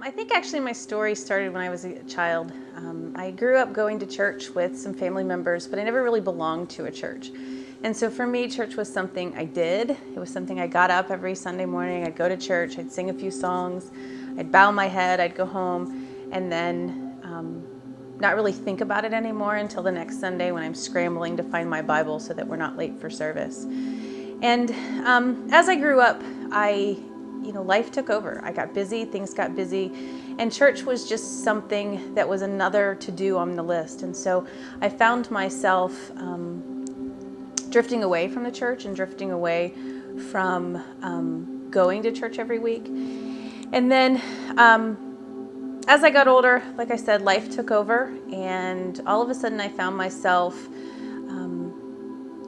I think actually my story started when I was a child. I grew up going to church with some family members, but I never really belonged to a church. And so for me, church was something I did. It was something I got up every Sunday morning. I'd go to church, I'd sing a few songs, I'd bow my head, I'd go home, and then not really think about it anymore until the next Sunday when I'm scrambling to find my Bible so that we're not late for service. And as I grew up, life took over. I got busy, things got busy, and church was just something that was another to do on the list. And so I found myself drifting away from the church and drifting away from going to church every week. And then as I got older, like I said, life took over, and all of a sudden I found myself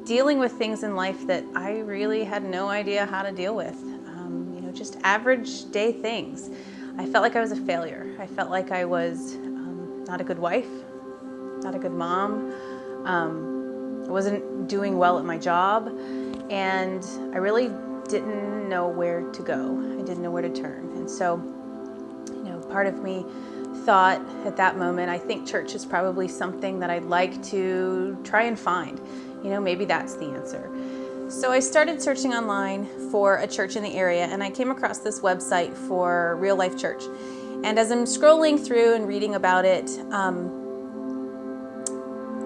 dealing with things in life that I really had no idea how to deal with. Just average day things. I felt like I was a failure. I felt like I was not a good wife, not a good mom. I wasn't doing well at my job, and I really didn't know where to go. I didn't know where to turn. And so, part of me thought at that moment, I think church is probably something that I'd like to try and find. Maybe that's the answer. So I started searching online for a church in the area, and I came across this website for Real Life Church. And as I'm scrolling through and reading about it,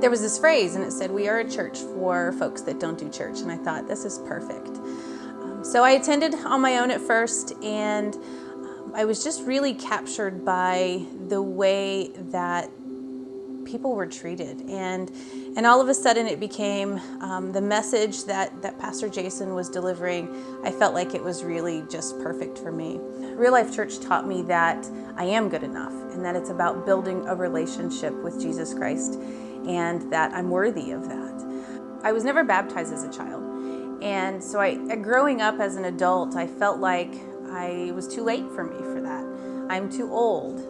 there was this phrase, and it said, "We are a church for folks that don't do church." And I thought, this is perfect. So I attended on my own at first, and I was just really captured by the way that people were treated. And all of a sudden it became the message that Pastor Jason was delivering. I felt like it was really just perfect for me. Real Life Church taught me that I am good enough, and that it's about building a relationship with Jesus Christ, and that I'm worthy of that. I was never baptized as a child. And so growing up as an adult, I felt like it was too late for me for that. I'm too old.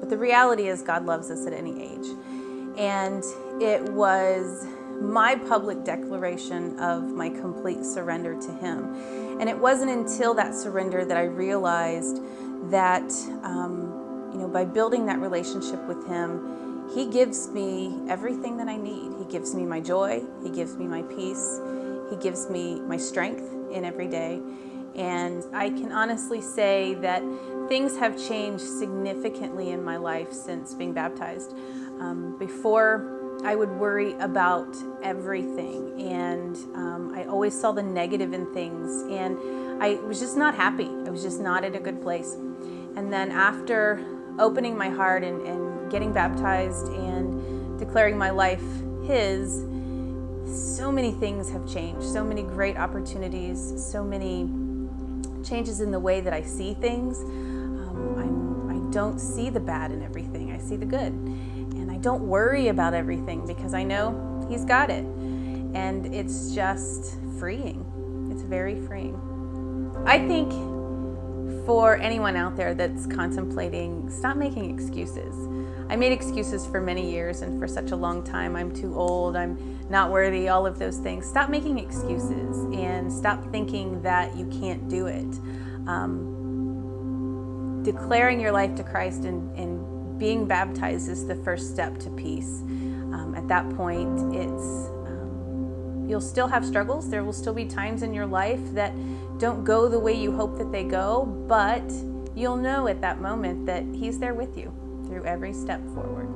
But the reality is God loves us at any age. And it was my public declaration of my complete surrender to Him. And it wasn't until that surrender that I realized that, by building that relationship with Him, He gives me everything that I need. He gives me my joy. He gives me my peace. He gives me my strength in every day. And I can honestly say that things have changed significantly in my life since being baptized. Before, I would worry about everything, and I always saw the negative in things, and I was just not happy. I was just not at a good place. And then after opening my heart and getting baptized and declaring my life His, so many things have changed, so many great opportunities, so many changes in the way that I see things. I don't see the bad in everything. I see the good. And I don't worry about everything because I know He's got it. And it's just freeing. It's very freeing. I think for anyone out there that's contemplating, stop making excuses. I made excuses for many years and for such a long time. I'm too old, I'm not worthy, all of those things. Stop making excuses and stop thinking that you can't do it. Declaring your life to Christ and being baptized is the first step to peace. At that point, you'll still have struggles. There will still be times in your life that don't go the way you hope that they go, but you'll know at that moment that He's there with you through every step forward.